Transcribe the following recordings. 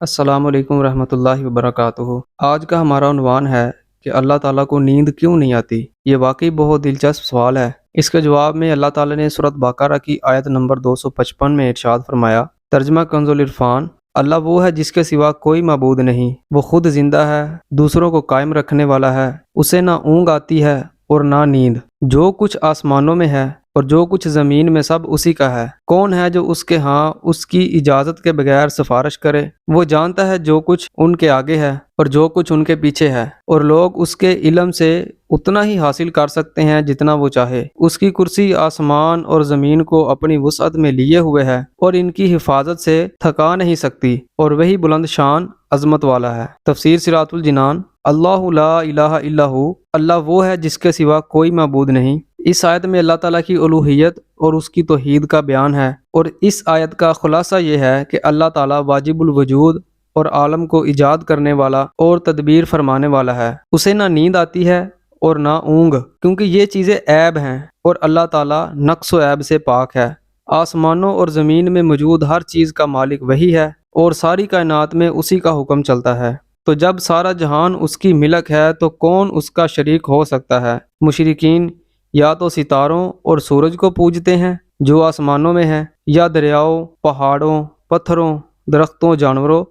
السلام علیکم ورحمۃ اللہ وبرکاتہ۔ آج کا ہمارا عنوان ہے کہ اللہ تعالیٰ کو نیند کیوں نہیں آتی۔ یہ واقعی بہت دلچسپ سوال ہے۔ اس کے جواب میں اللہ تعالیٰ نے سورۃ بقرہ کی آیت نمبر 255 میں ارشاد فرمایا، ترجمہ کنز العرفان: اللہ وہ ہے جس کے سوا کوئی معبود نہیں، وہ خود زندہ ہے، دوسروں کو قائم رکھنے والا ہے، اسے نہ اونگ آتی ہے اور نہ نیند۔ جو کچھ آسمانوں میں ہے اور جو کچھ زمین میں سب اسی کا ہے۔ کون ہے جو اس کے ہاں اس کی اجازت کے بغیر سفارش کرے؟ وہ جانتا ہے جو کچھ ان کے آگے ہے اور جو کچھ ان کے پیچھے ہے، اور لوگ اس کے علم سے اتنا ہی حاصل کر سکتے ہیں جتنا وہ چاہے۔ اس کی کرسی آسمان اور زمین کو اپنی وسعت میں لیے ہوئے ہے اور ان کی حفاظت سے تھکا نہیں سکتی، اور وہی بلند شان عظمت والا ہے۔ تفسیر صراط الجنان: اللہ لا الہ الا ہو، اللہ وہ ہے جس کے سوا کوئی معبود نہیں۔ اس آیت میں اللہ تعالیٰ کی الوہیت اور اس کی توحید کا بیان ہے، اور اس آیت کا خلاصہ یہ ہے کہ اللہ تعالیٰ واجب الوجود اور عالم کو ایجاد کرنے والا اور تدبیر فرمانے والا ہے۔ اسے نہ نیند آتی ہے اور نہ اونگ، کیونکہ یہ چیزیں عیب ہیں، اور اللہ تعالیٰ نقص و عیب سے پاک ہے۔ آسمانوں اور زمین میں موجود ہر چیز کا مالک وہی ہے، اور ساری کائنات میں اسی کا حکم چلتا ہے۔ تو جب سارا جہان اس کی ملک ہے تو کون اس کا شریک ہو سکتا ہے؟ مشرکین یا تو ستاروں اور سورج کو پوجتے ہیں جو آسمانوں میں ہیں، یا دریاؤں، پہاڑوں، پتھروں، درختوں، جانوروں،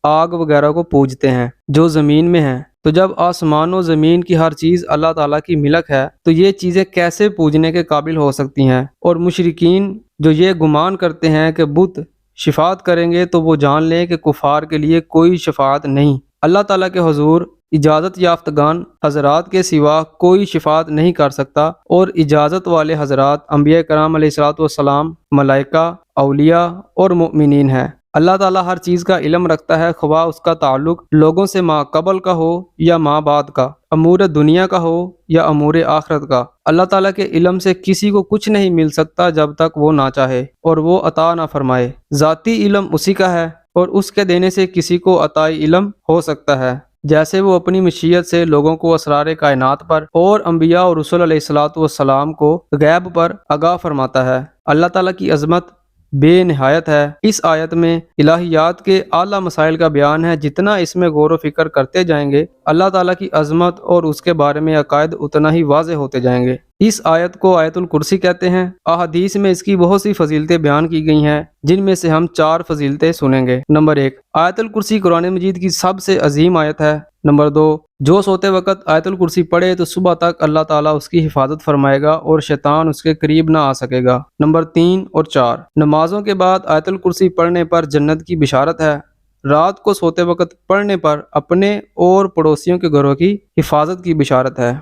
آگ وغیرہ کو پوجتے ہیں جو زمین میں ہیں۔ تو جب آسمان و زمین کی ہر چیز اللہ تعالیٰ کی ملک ہے تو یہ چیزیں کیسے پوجنے کے قابل ہو سکتی ہیں؟ اور مشرکین جو یہ گمان کرتے ہیں کہ بت شفاعت کریں گے تو وہ جان لیں کہ کفار کے لیے کوئی شفاعت نہیں۔ اللہ تعالیٰ کے حضور اجازت یافتگان حضرات کے سوا کوئی شفاعت نہیں کر سکتا، اور اجازت والے حضرات انبیاء کرام علیہ الصلوۃ والسلام، ملائکہ، اولیاء اور مؤمنین ہیں۔ اللہ تعالیٰ ہر چیز کا علم رکھتا ہے، خواہ اس کا تعلق لوگوں سے ما قبل کا ہو یا ما بعد کا، امور دنیا کا ہو یا امور آخرت کا۔ اللہ تعالیٰ کے علم سے کسی کو کچھ نہیں مل سکتا جب تک وہ نہ چاہے اور وہ عطا نہ فرمائے۔ ذاتی علم اسی کا ہے، اور اس کے دینے سے کسی کو عطائی علم ہو سکتا ہے، جیسے وہ اپنی مشیت سے لوگوں کو اسرار کائنات پر اور انبیاء اور رسول علیہ الصلوۃ والسلام کو غیب پر آگاہ فرماتا ہے۔ اللہ تعالیٰ کی عظمت بے نہایت ہے۔ اس آیت میں الہیات کے اعلیٰ مسائل کا بیان ہے۔ جتنا اس میں غور و فکر کرتے جائیں گے، اللہ تعالیٰ کی عظمت اور اس کے بارے میں عقائد اتنا ہی واضح ہوتے جائیں گے۔ اس آیت کو آیت الکرسی کہتے ہیں۔ احادیث میں اس کی بہت سی فضیلتیں بیان کی گئی ہیں، جن میں سے ہم 4 فضیلتیں سنیں گے۔ نمبر 1، آیت الکرسی قرآن مجید کی سب سے عظیم آیت ہے۔ نمبر 2، جو سوتے وقت آیت الکرسی پڑھے تو صبح تک اللہ تعالیٰ اس کی حفاظت فرمائے گا اور شیطان اس کے قریب نہ آ سکے گا۔ نمبر 3 اور 4، نمازوں کے بعد آیت الکرسی پڑھنے پر جنت کی بشارت ہے۔ رات کو سوتے وقت پڑھنے پر اپنے اور پڑوسیوں کے گھروں کی حفاظت کی بشارت ہے۔